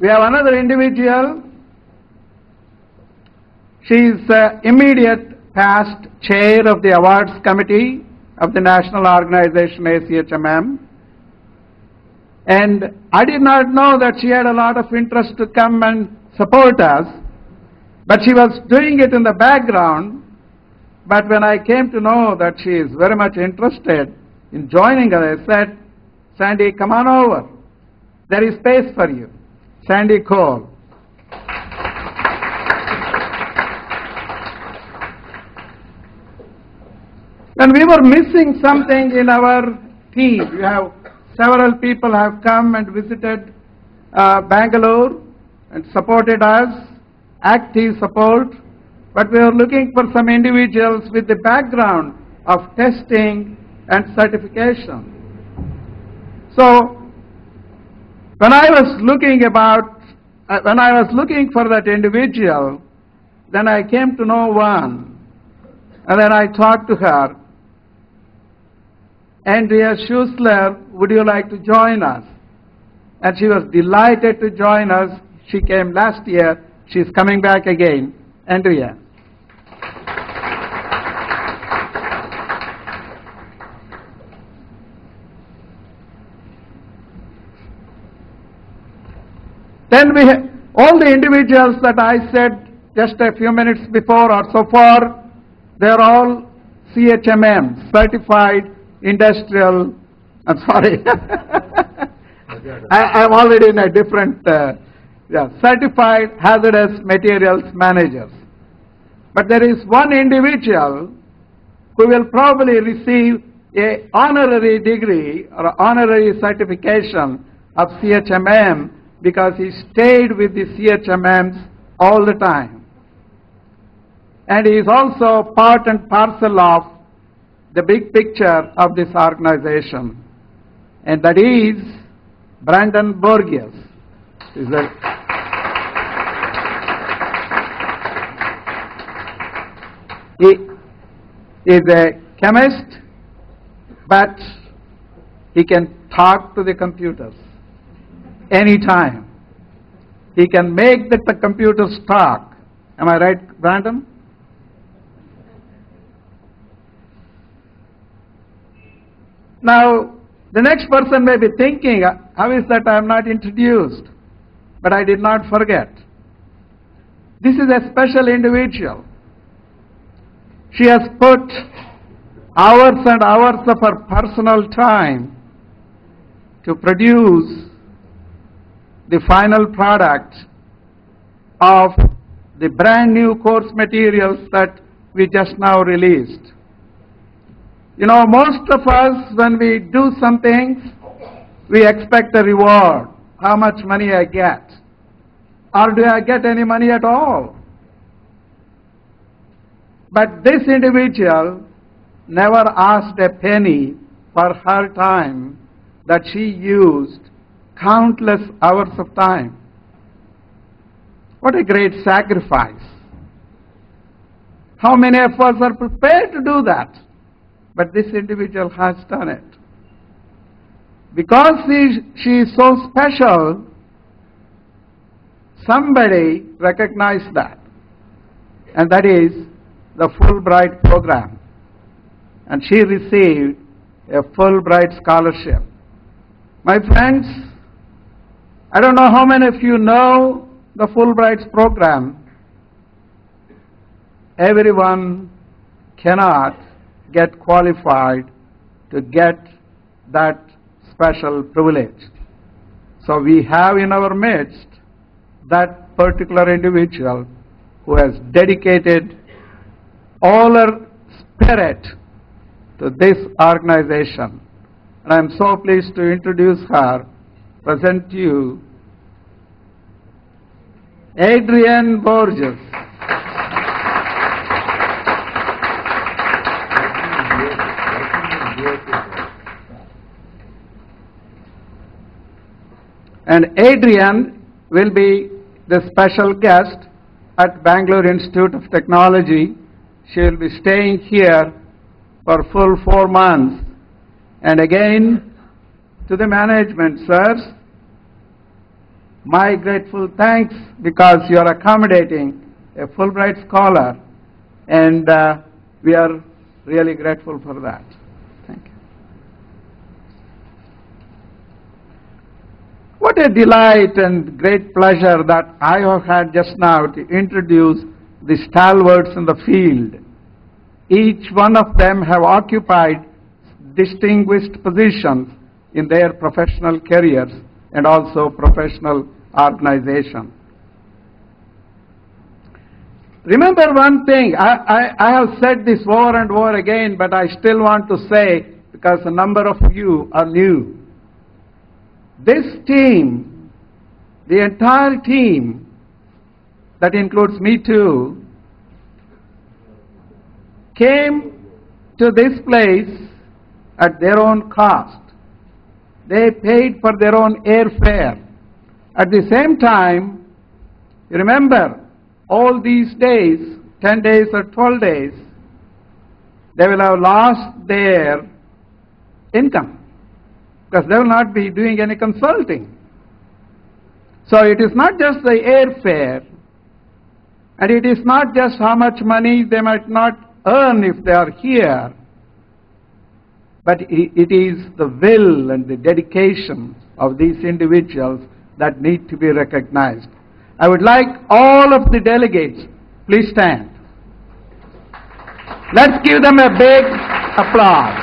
We have another individual. She is immediate past chair of the awards committee of the national organization ACHMM. And I did not know that she had a lot of interest to come and support us, but she was doing it in the background. But when I came to know that she is very much interested in joining us, I said, Sandy, come on over. There is space for you. Sandy Cole. And we were missing something in our team. We have several people have come and visited Bangalore and supported us, active support, but we were looking for some individuals with the background of testing and certification. So when I was looking for that individual, then I came to know one, and then I talked to her. Andrea Schussler, would you like to join us? And she was delighted to join us. She came last year. She's coming back again. Andrea. Then we have all the individuals that I said just a few minutes before or so far, they're all CHMM, Certified Industrial, I'm sorry, I'm already in a different, Certified Hazardous Materials Managers. But there is one individual who will probably receive an honorary degree or honorary certification of CHMM because he stayed with the CHMMs all the time. And he is also part and parcel of the big picture of this organization. And that is Brandon Borges. He is a chemist, but he can talk to the computers anytime. He can make the computers talk. Am I right, Brandon? Now, the next person may be thinking, how is that I am not introduced? But I did not forget. This is a special individual. She has put hours and hours of her personal time to produce the final product of the brand new course materials that we just now released. You know, most of us, when we do something, we expect a reward. How much money I get? Or do I get any money at all? But this individual never asked a penny for her time that she used countless hours of time. What a great sacrifice. How many of us are prepared to do that? But this individual has done it. Because she is so special, somebody recognized that. And that is the Fulbright program. And she received a Fulbright scholarship. My friends, I don't know how many of you know the Fulbright program. Everyone cannot get qualified to get that special privilege. So we have in our midst that particular individual who has dedicated all her spirit to this organization. And I am so pleased to introduce her, present to you, Adrienne Borges. And Adrienne will be the special guest at Bangalore Institute of Technology. She will be staying here for full 4 months. And again, to the management, sirs, my grateful thanks because you are accommodating a Fulbright scholar, and we are really grateful for that. Thank you. What a delight and great pleasure that I have had just now to introduce the stalwarts in the field. Each one of them have occupied distinguished positions in their professional careers and also professional organization. Remember one thing, I have said this over and over again, but I still want to say, because a number of you are new. This team, the entire team, that includes me too, came to this place at their own cost. They paid for their own airfare. At the same time, you remember, all these days, 10 days or 12 days, they will have lost their income because they will not be doing any consulting. So it is not just the airfare, and it is not just how much money they might not earn if they are here, but it is the will and the dedication of these individuals that need to be recognized. I would like all of the delegates, please stand. Let's give them a big applause.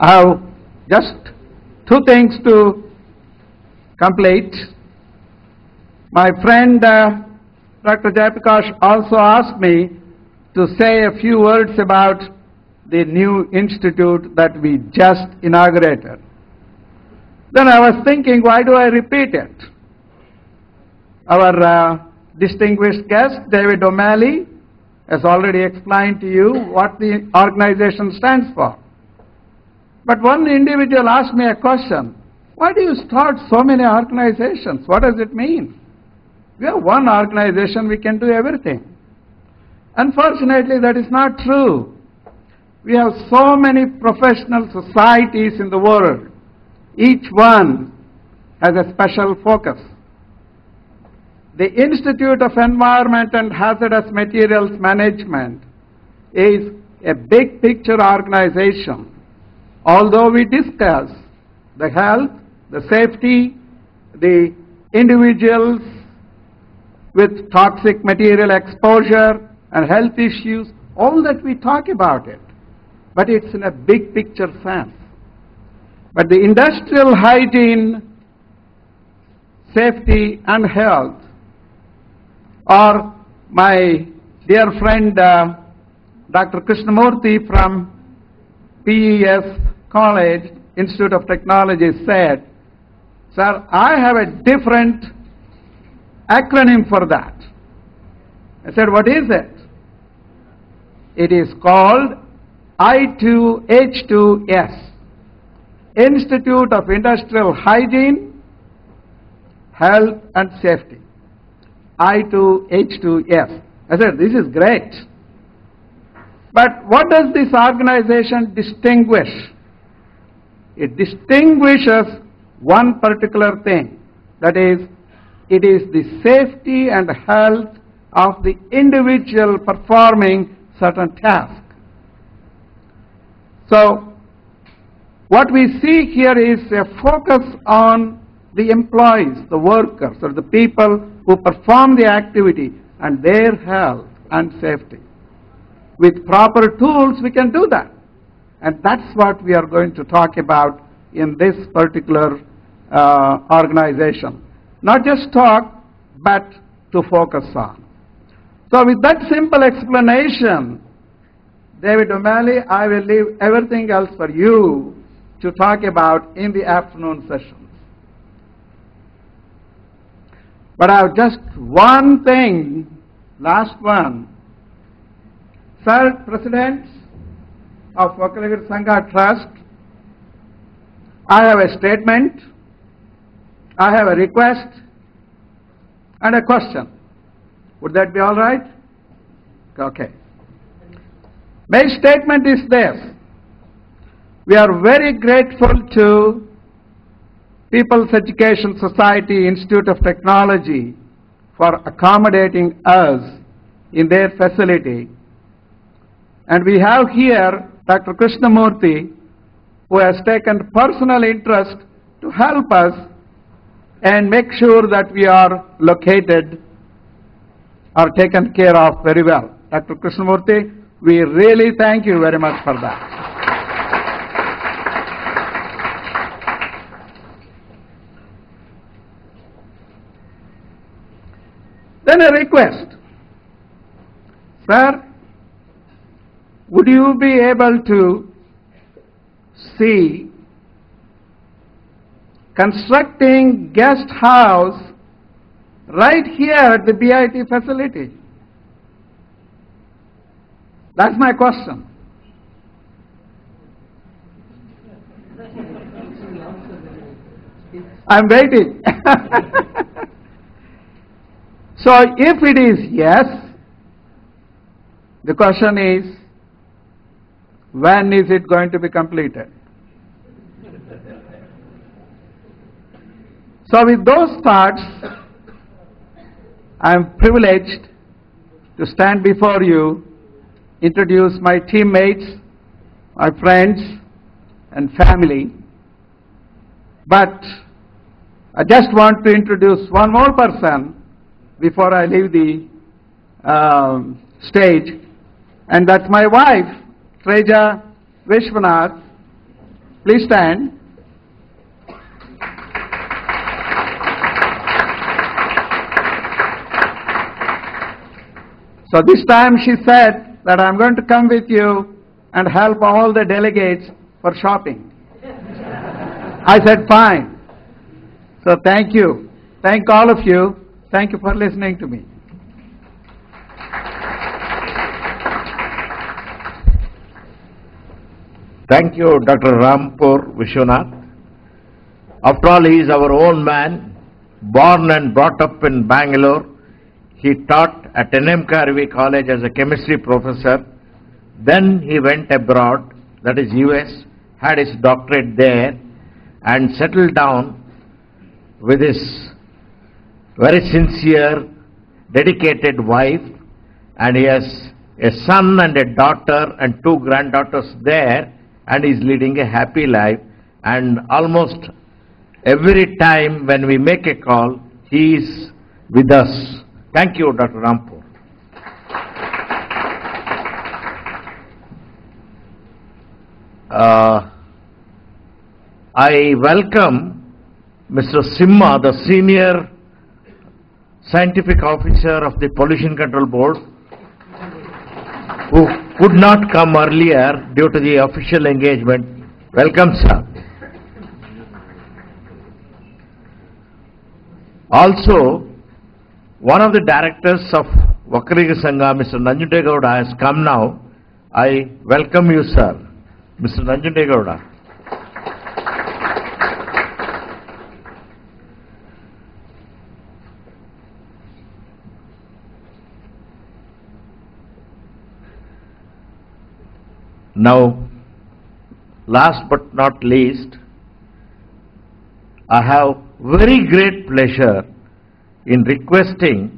I have just two things to complete. My friend Dr. Jayaprakash also asked me to say a few words about the new institute that we just inaugurated. Then I was thinking, why do I repeat it? Our distinguished guest, David O'Malley, has already explained to you what the organization stands for. But one individual asked me a question, why do you start so many organizations? What does it mean? We have one organization, we can do everything. Unfortunately, that is not true. We have so many professional societies in the world. Each one has a special focus. The Institute of Environment and Hazardous Materials Management is a big picture organization. Although we discuss the health, the safety, the individuals with toxic material exposure and health issues, all that we talk about it, but it's in a big picture sense. But the industrial hygiene, safety and health, or my dear friend Dr. Krishnamurthy from PES College, Institute of Technology said, sir, I have a different acronym for that. I said, what is it? It is called I2H2S, Institute of Industrial Hygiene, Health and Safety. I2H2S. I said, this is great. But what does this organization distinguish? It distinguishes one particular thing. That is, it is the safety and health of the individual performing certain tasks. So, what we see here is a focus on the employees, the workers, or the people who perform the activity and their health and safety. With proper tools, we can do that. And that's what we are going to talk about in this particular organization. Not just talk, but to focus on. So with that simple explanation, David O'Malley, I will leave everything else for you to talk about in the afternoon sessions. But I have just one thing, last one. Sir, President of Vakalagiri Sangha Trust, I have a statement I have a request and a question. Would that be all right? Okay. My statement is this. We are very grateful to People's Education Society Institute of Technology for accommodating us in their facility. And we have here Dr. Krishnamurthy, who has taken personal interest to help us and make sure that we are located or taken care of very well. Dr. Krishnamurthy, we really thank you very much for that. Then a request. Sir, would you be able to see constructing guest house right here at the BIT facility? That's my question. I'm waiting. So if it is yes, the question is, when is it going to be completed? So with those thoughts, I am privileged to stand before you, introduce my teammates, my friends and family. But I just want to introduce one more person before I leave the stage, and that's my wife, Treja Vishwanath. Please stand. So this time she said that I'm going to come with you and help all the delegates for shopping. I said fine. So thank you. Thank all of you. Thank you for listening to me. Thank you, Dr. Rampur Vishwanath. After all, he is our own man, born and brought up in Bangalore. He taught at NMKRV College as a chemistry professor. Then he went abroad, that is US, had his doctorate there and settled down with his very sincere, dedicated wife, and he has a son and a daughter and 2 granddaughters there, and is leading a happy life. And almost every time when we make a call, he is with us. Thank you, Dr. Rampur. I welcome Mr. Simha, the Senior Scientific Officer of the Pollution Control Board, who could not come earlier due to the official engagement. Welcome, sir. Also, one of the directors of Vakariga Sangha, Mr. Nanjundegowda, has come now. I welcome you, sir. Mr. Nanjundegowda. Now, last but not least, I have very great pleasure in requesting